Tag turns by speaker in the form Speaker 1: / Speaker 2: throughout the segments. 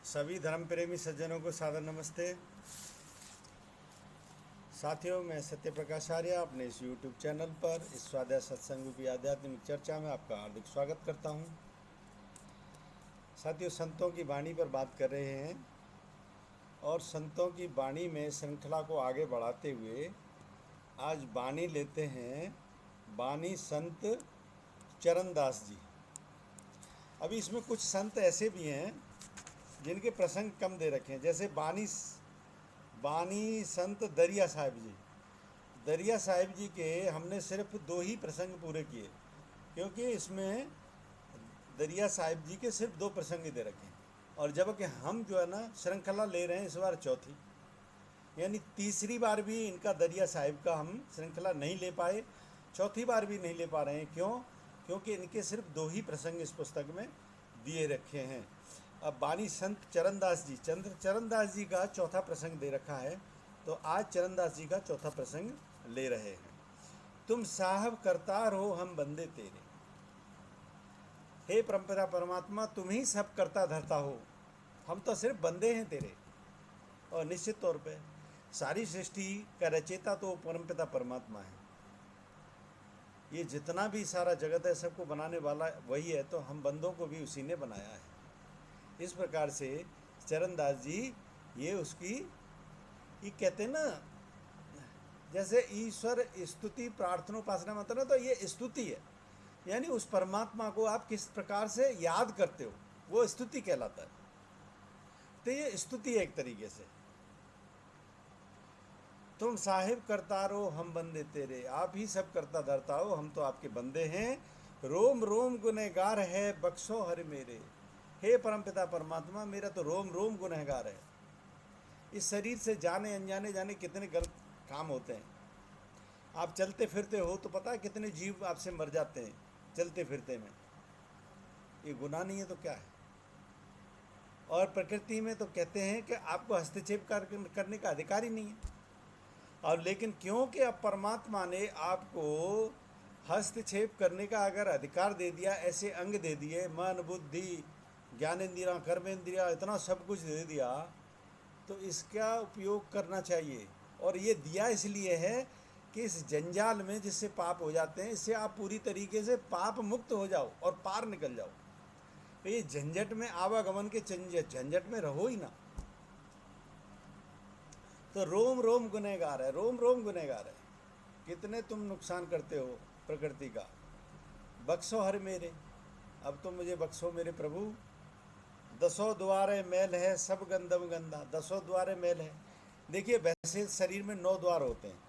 Speaker 1: सभी धर्म प्रेमी सज्जनों को सादर नमस्ते। साथियों, मैं सत्य प्रकाश आर्य अपने इस YouTube चैनल पर इस स्वाध्याय सत्संग रूपी आध्यात्मिक चर्चा में आपका हार्दिक स्वागत करता हूं। साथियों, संतों की वाणी पर बात कर रहे हैं और संतों की वाणी में श्रृंखला को आगे बढ़ाते हुए आज वाणी लेते हैं वाणी संत चरणदास जी। अभी इसमें कुछ संत ऐसे भी हैं जिनके प्रसंग कम दे रखे हैं, जैसे बानी संत दरिया साहिब जी। दरिया साहिब जी के हमने सिर्फ 2 ही प्रसंग पूरे किए, क्योंकि इसमें दरिया साहिब जी के सिर्फ 2 प्रसंग दे रखे हैं। और जबकि हम जो है ना श्रृंखला ले रहे हैं इस बार चौथी, यानी तीसरी बार भी इनका दरिया साहिब का हम श्रृंखला नहीं ले पाए, चौथी बार भी नहीं ले पा रहे हैं। क्यों? क्योंकि इनके सिर्फ 2 ही प्रसंग इस पुस्तक में दिए रखे हैं। अब बानी संत चरणदास जी, चरणदास जी का चौथा प्रसंग दे रखा है, तो आज चरणदास जी का चौथा प्रसंग ले रहे हैं। तुम साहब करतार हो, हम बंदे तेरे। हे परमपिता परमात्मा, तुम ही सब करता धरता हो, हम तो सिर्फ बंदे हैं तेरे। और निश्चित तौर पे सारी सृष्टि का रचयिता तो परमपिता परमात्मा है। ये जितना भी सारा जगत है सबको बनाने वाला वही है, तो हम बंदों को भी उसी ने बनाया है। इस प्रकार से चरणदास जी ये उसकी ये कहते हैं ना, जैसे ईश्वर स्तुति प्रार्थना उपासना मतलब ना, तो ये स्तुति है, यानी उस परमात्मा को आप किस प्रकार से याद करते हो वो स्तुति कहलाता है। तो ये स्तुति है एक तरीके से। तुम साहिब करतारो, हम बंदे तेरे। आप ही सब करता धरता हो, हम तो आपके बंदे हैं। रोम रोम गुनहगार है, बख्शो हर मेरे। हे परमपिता परमात्मा, मेरा तो रोम रोम गुनहगार है। इस शरीर से जाने अनजाने जाने कितने गलत काम होते हैं। आप चलते फिरते हो तो पता है कितने जीव आपसे मर जाते हैं चलते फिरते में। ये गुनाह नहीं है तो क्या है? और प्रकृति में तो कहते हैं कि आपको हस्तक्षेप करने का अधिकार ही नहीं है। और लेकिन क्योंकि अब परमात्मा ने आपको हस्तक्षेप करने का अगर अधिकार दे दिया, ऐसे अंग दे दिए, मन बुद्धि ज्ञानेंद्रियाँ कर्मेंद्रियाँ, इतना सब कुछ दे दिया, तो इसका उपयोग करना चाहिए। और ये दिया इसलिए है कि इस जंजाल में जिससे पाप हो जाते हैं, इससे आप पूरी तरीके से पाप मुक्त हो जाओ और पार निकल जाओ। तो ये झंझट में आवागमन के झंझट में रहो ही ना। तो रोम रोम गुनहगार है, रोम रोम गुनहगार है। कितने तुम नुकसान करते हो प्रकृति का। बख्शो हर मेरे, अब तो मुझे बख्शो मेरे प्रभु। 10 द्वारे मैल है, सब गंदम गंदा। 10 द्वारे मैल है। देखिए, वैसे शरीर में 9 द्वार होते हैं।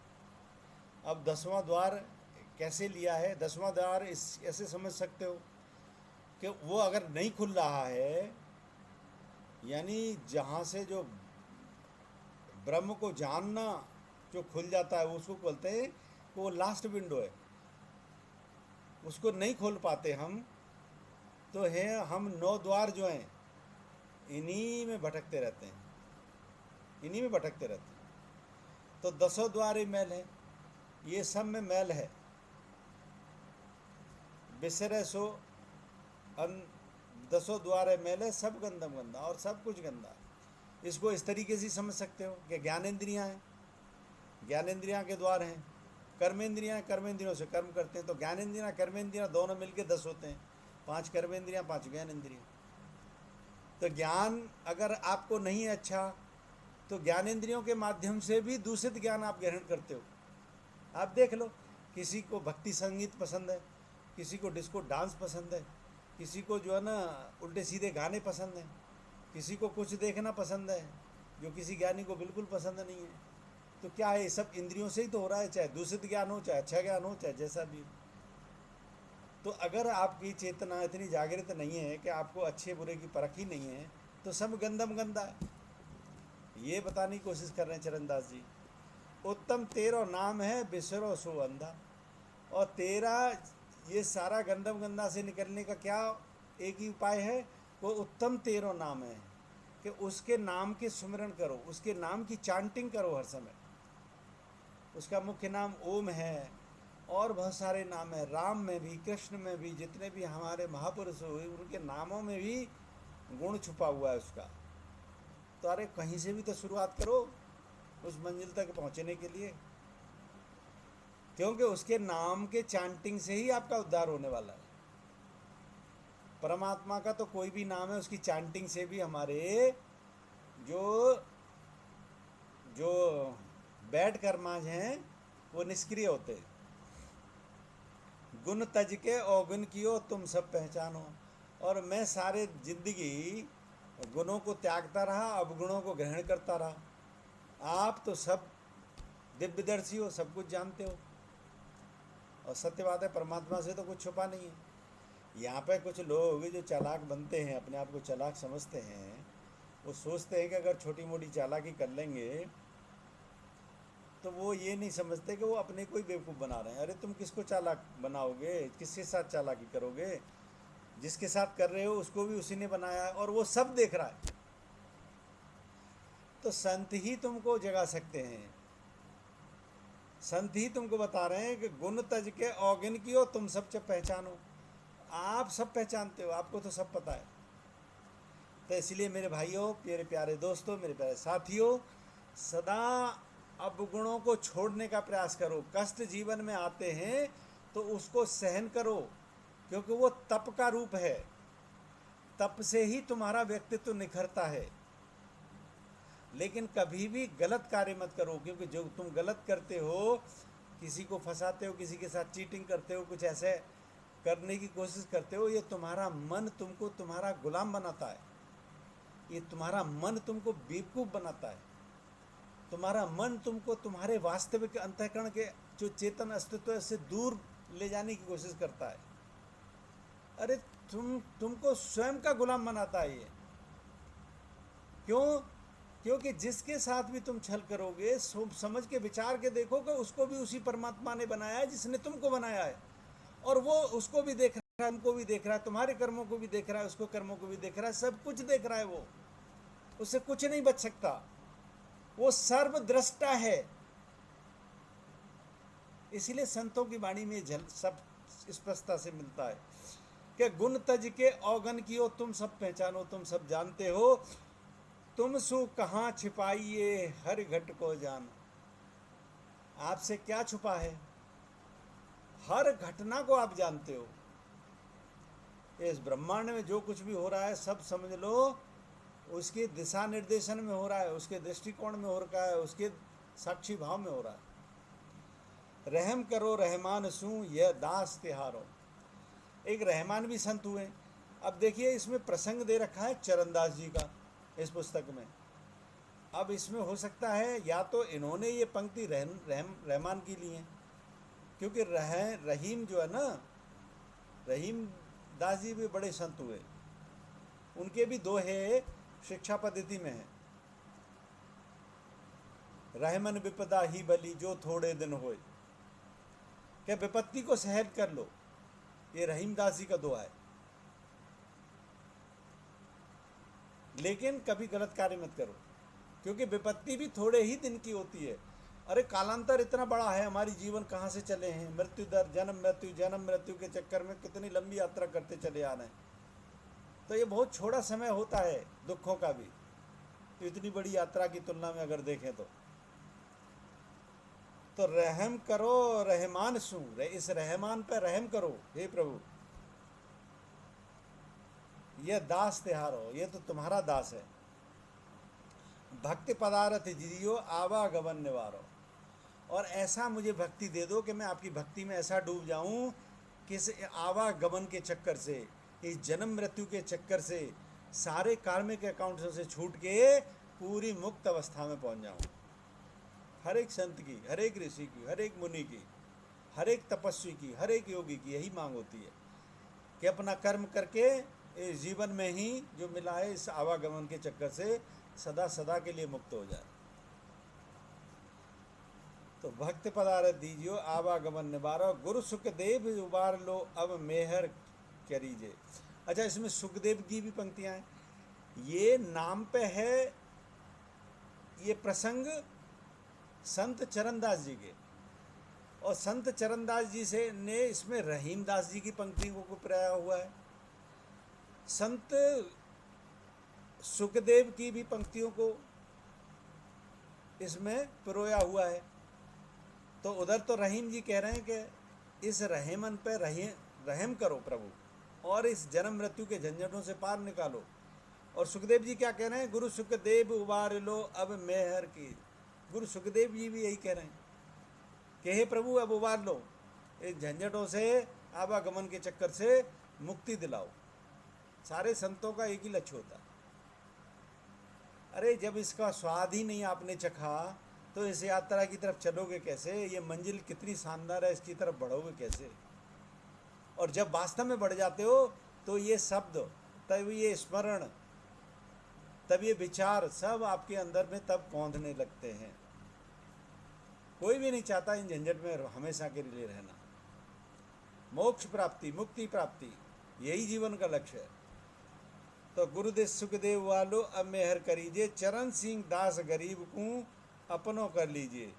Speaker 1: अब 10वां द्वार कैसे लिया है? 10वां द्वार इस ऐसे समझ सकते हो कि वो अगर नहीं खुल रहा है, यानी जहाँ से जो ब्रह्म को जानना जो खुल जाता है उसको बोलते हैं कि वो लास्ट विंडो है, उसको नहीं खोल पाते हम। तो है हम 9 द्वार जो हैं इन्हीं में भटकते रहते हैं, इन्हीं में भटकते रहते हैं। तो 10 द्वार ही मैल है, ये सब में मैल है। बिसरे सो अन 10 द्वार है मैल है, सब गंदम गंदा, और सब कुछ गंदा। इसको इस तरीके से समझ सकते हो कि ज्ञानेंद्रियाँ हैं, ज्ञानेंद्रियाँ के द्वार हैं। कर्मेंद्रियाँ, कर्मेंद्रियों से कर्म करते हैं। तो ज्ञानेंद्रियाँ कर्मेंद्रियाँ दोनों मिलके 10 होते हैं। 5 कर्मेंद्रियाँ, 5 ज्ञानेंद्रियाँ। तो ज्ञान अगर आपको नहीं है अच्छा, तो ज्ञानेंद्रियों के माध्यम से भी दूषित ज्ञान आप ग्रहण करते हो। आप देख लो, किसी को भक्ति संगीत पसंद है, किसी को डिस्को डांस पसंद है, किसी को जो है ना उल्टे सीधे गाने पसंद हैं, किसी को कुछ देखना पसंद है जो किसी ज्ञानी को बिल्कुल पसंद नहीं है। तो क्या है, ये सब इंद्रियों से ही तो हो रहा है, चाहे दूषित ज्ञान हो, चाहे अच्छा ज्ञान हो, चाहे जैसा भी हो। तो अगर आपकी चेतना इतनी जागृत नहीं है कि आपको अच्छे बुरे की परख ही नहीं है, तो सब गंदम गंदा है। ये बताने की कोशिश कर रहे हैं चरणदास जी। उत्तम तेरो नाम है, बिसरो सो अंधा। और तेरा ये सारा गंदम गंदा से निकलने का क्या एक ही उपाय है? वो उत्तम तेरो नाम है कि उसके नाम के सुमिरन करो, उसके नाम की चांटिंग करो हर समय। उसका मुख्य नाम ओम है, और बहुत सारे नाम हैं, राम में भी, कृष्ण में भी, जितने भी हमारे महापुरुष हुए उनके नामों में भी गुण छुपा हुआ है उसका। तो अरे कहीं से भी तो शुरुआत करो उस मंजिल तक पहुंचने के लिए, क्योंकि उसके नाम के चांटिंग से ही आपका उद्धार होने वाला है। परमात्मा का तो कोई भी नाम है, उसकी चांटिंग से भी हमारे जो जो बैड कर्माज हैं वो निष्क्रिय होते हैं। गुण तज के अवगुण कियो तुम सब पहचानो। और मैं सारे जिंदगी गुणों को त्यागता रहा, अवगुणों को ग्रहण करता रहा। आप तो सब दिव्यदर्शी हो, सब कुछ जानते हो, और सत्य बात है परमात्मा से तो कुछ छुपा नहीं है। यहाँ पे कुछ लोग जो चालाक बनते हैं, अपने आप को चालाक समझते हैं, वो सोचते हैं कि अगर छोटी मोटी चालाकी कर लेंगे तो वो ये नहीं समझते कि वो अपने को ही बेवकूफ़ बना रहे हैं। अरे तुम किसको चालाक बनाओगे, किसके साथ चालाकी करोगे? जिसके साथ कर रहे हो उसको भी उसी ने बनाया है, और वो सब देख रहा है। तो संत ही तुमको जगा सकते हैं, संत ही तुमको बता रहे हैं कि गुण तज के अवगुण कियो तुम सब पहचानो। आप सब पहचानते हो, आपको तो सब पता है। तो इसलिए मेरे भाइयों, मेरे प्यारे दोस्तों, मेरे प्यारे साथियों, सदा अवगुणों को छोड़ने का प्रयास करो। कष्ट जीवन में आते हैं तो उसको सहन करो, क्योंकि वो तप का रूप है। तप से ही तुम्हारा व्यक्तित्व निखरता है। लेकिन कभी भी गलत कार्य मत करो, क्योंकि जो तुम गलत करते हो, किसी को फंसाते हो, किसी के साथ चीटिंग करते हो, कुछ ऐसे करने की कोशिश करते हो, ये तुम्हारा मन तुमको तुम्हारा गुलाम बनाता है। ये तुम्हारा मन तुमको बेवकूफ़ बनाता है। तुम्हारा मन तुमको तुम्हारे वास्तविक अंतःकरण के जो चेतन अस्तित्व से दूर ले जाने की कोशिश करता है। अरे तुमको स्वयं का गुलाम बनाता है ये। क्यों? क्योंकि जिसके साथ भी तुम छल करोगे, समझ के विचार के देखोगे, उसको भी उसी परमात्मा ने बनाया है जिसने तुमको बनाया है। और वो उसको भी देख रहा है, तुमको भी देख रहा है, तुम्हारे कर्मों को भी देख रहा है, उसको कर्मों को भी देख रहा है, सब कुछ देख रहा है वो। उससे कुछ नहीं बच सकता, वो सर्वद्रष्टा है। इसीलिए संतों की वाणी में सब स्पष्टता से मिलता है कि गुण तज के अवगुण कियो तुम सब पहचानो, तुम सब जानते हो। तुम सु कहाँ छिपाइए हर घट को जान। आपसे क्या छुपा है? हर घटना को आप जानते हो। इस ब्रह्मांड में जो कुछ भी हो रहा है सब समझ लो उसके दिशा निर्देशन में हो रहा है, उसके दृष्टिकोण में हो रहा है, उसके साक्षी भाव में हो रहा है। रहम करो रहमान सू यह दास तिहारो। एक रहमान भी संत हुए। अब देखिए इसमें प्रसंग दे रखा है चरणदास जी का इस पुस्तक में। अब इसमें हो सकता है या तो इन्होंने ये पंक्ति रहमान की ली है, क्योंकि रहीम जो है ना, रहीम दास जी भी बड़े संत हुए। उनके भी दोहे शिक्षा पद्धति में है। रहमन विपदा ही बली जो थोड़े दिन होए, क्या विपत्ति को सहन कर लो, ये रहीम दास जी का दोहा है। लेकिन कभी गलत कार्य मत करो, क्योंकि विपत्ति भी थोड़े ही दिन की होती है। अरे कालांतर इतना बड़ा है, हमारी जीवन कहाँ से चले हैं, मृत्यु दर, जन्म मृत्यु के चक्कर में कितनी लंबी यात्रा करते चले आ रहे हैं। तो ये बहुत छोटा समय होता है दुखों का भी, तो इतनी बड़ी यात्रा की तुलना में अगर देखें तो रहम करो रहमान सू, इस रहमान पर रहम करो हे प्रभु। यह दास तिहारो, ये तो तुम्हारा दास है। भक्ति पदार्थ जियो आवागमन निवारो। और ऐसा मुझे भक्ति दे दो कि मैं आपकी भक्ति में ऐसा डूब जाऊं कि इस आवागमन के चक्कर से, इस जन्म मृत्यु के चक्कर से, सारे कार्मिक अकाउंट्स से छूट के पूरी मुक्त अवस्था में पहुंच जाऊं। हर एक संत की, हर एक ऋषि की, हर एक मुनि की, हर एक तपस्वी की, हर एक योगी की यही मांग होती है कि अपना कर्म करके इस जीवन में ही जो मिला है इस आवागमन के चक्कर से सदा सदा के लिए मुक्त हो जाए। तो भक्त पदार्थ दीजियो आवागमन निवारो, गुरु सुखदेव उबार लो अब मेहर करीजे। अच्छा, इसमें सुखदेव की भी पंक्तियां हैं। ये नाम पे है ये प्रसंग संत चरणदास जी के, और संत चरणदास जी से ने इसमें रहीमदास जी की पंक्ति को प्राया हुआ है। संत सुखदेव की भी पंक्तियों को इसमें पिरोया हुआ है। तो उधर तो रहीम जी कह रहे हैं कि इस रहमन पे रहम करो प्रभु, और इस जन्म मृत्यु के झंझटों से पार निकालो। और सुखदेव जी क्या कह रहे हैं, गुरु सुखदेव उबार लो अब मेहर की। गुरु सुखदेव जी भी यही कह रहे हैं कि हे प्रभु अब उबार लो, इस झंझटों से, आवागमन के चक्कर से मुक्ति दिलाओ। सारे संतों का एक ही लक्ष्य होता है। अरे जब इसका स्वाद ही नहीं आपने चखा तो इस यात्रा की तरफ चलोगे कैसे? ये मंजिल कितनी शानदार है, इसकी तरफ बढ़ोगे कैसे? और जब वास्तव में बढ़ जाते हो तो ये शब्द, तब ये स्मरण, तब ये विचार सब आपके अंदर में तब कौंधने लगते हैं। कोई भी नहीं चाहता इन झंझट में हमेशा के लिए रहना। मोक्ष प्राप्ति, मुक्ति प्राप्ति, यही जीवन का लक्ष्य है। तो गुरुदेव सुखदेव वालो अब मेहर करीजिए, चरण सिंह दास गरीब को अपनों कर लीजिए।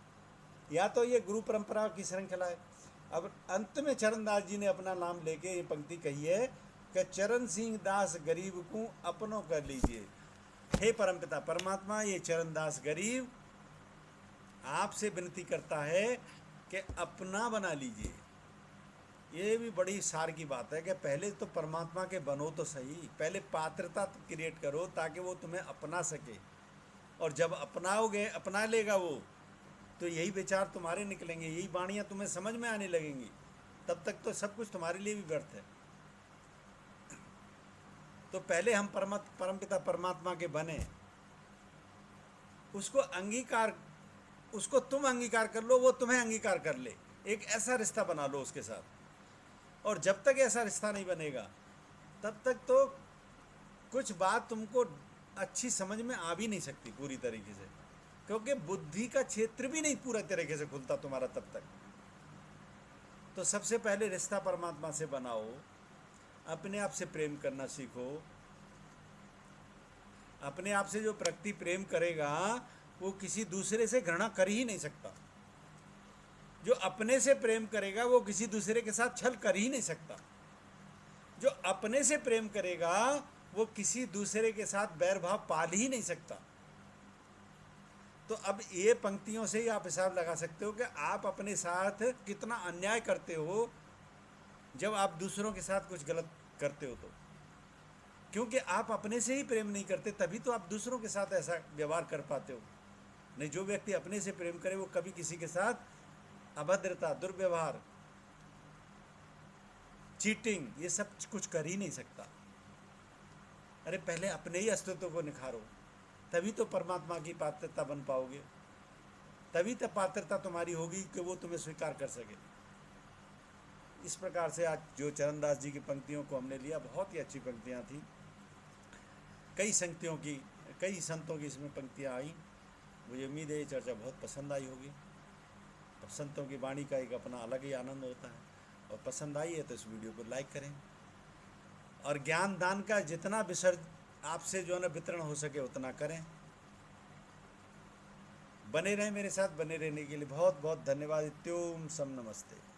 Speaker 1: या तो ये गुरु परंपरा की श्रृंखला है। अब अंत में चरणदास जी ने अपना नाम लेके ये पंक्ति कही है कि चरण सिंह दास गरीब को अपनों कर लीजिए। हे परमपिता परमात्मा, ये चरणदास गरीब आपसे विनती करता है कि अपना बना लीजिए। ये भी बड़ी सार की बात है कि पहले तो परमात्मा के बनो तो सही, पहले पात्रता क्रिएट करो ताकि वो तुम्हें अपना सके। और जब अपनाओगे, अपना लेगा वो, तो यही विचार तुम्हारे निकलेंगे, यही वाणियाँ तुम्हें समझ में आने लगेंगी। तब तक तो सब कुछ तुम्हारे लिए भी व्यर्थ है। तो पहले हम परमपिता परमात्मा के बने, उसको अंगीकार, उसको तुम अंगीकार कर लो, वो तुम्हें अंगीकार कर ले। एक ऐसा रिश्ता बना लो उसके साथ। और जब तक ऐसा रिश्ता नहीं बनेगा तब तक तो कुछ बात तुमको अच्छी समझ में आ भी नहीं सकती पूरी तरीके से, क्योंकि बुद्धि का क्षेत्र भी नहीं पूरा तरीके से खुलता तुम्हारा तब तक। तो सबसे पहले रिश्ता परमात्मा से बनाओ, अपने आप से प्रेम करना सीखो। अपने आप से जो प्रकृति प्रेम करेगा वो किसी दूसरे से घृणा कर ही नहीं सकता। जो अपने से प्रेम करेगा वो किसी दूसरे के साथ छल कर ही नहीं सकता। जो अपने से प्रेम करेगा वो किसी दूसरे के साथ बैर भाव पाल ही नहीं सकता। तो अब ये पंक्तियों से ही आप हिसाब लगा सकते हो कि आप अपने साथ कितना अन्याय करते हो जब आप दूसरों के साथ कुछ गलत करते हो। तो क्योंकि आप अपने से ही प्रेम नहीं करते, तभी तो आप दूसरों के साथ ऐसा व्यवहार कर पाते हो। नहीं, जो व्यक्ति अपने से प्रेम करे वो कभी किसी के साथ अभद्रता, दुर्व्यवहार, चीटिंग, ये सब कुछ कर ही नहीं सकता। अरे पहले अपने ही अस्तित्व को निखारो, तभी तो परमात्मा की पात्रता बन पाओगे। तभी तो पात्रता तुम्हारी होगी कि वो तुम्हें स्वीकार कर सके। इस प्रकार से आज जो चरणदास जी की पंक्तियों को हमने लिया, बहुत ही अच्छी पंक्तियाँ थी। कई संतों की इसमें पंक्तियाँ आई। मुझे उम्मीद है ये चर्चा बहुत पसंद आई होगी। और संतों की वाणी का एक अपना अलग ही आनंद होता है। और पसंद आई है तो इस वीडियो को लाइक करें, और ज्ञान दान का जितना आपसे जो है ना वितरण हो सके उतना करें। बने रहें मेरे साथ। बने रहने के लिए बहुत बहुत धन्यवाद। इत्योम सम नमस्ते।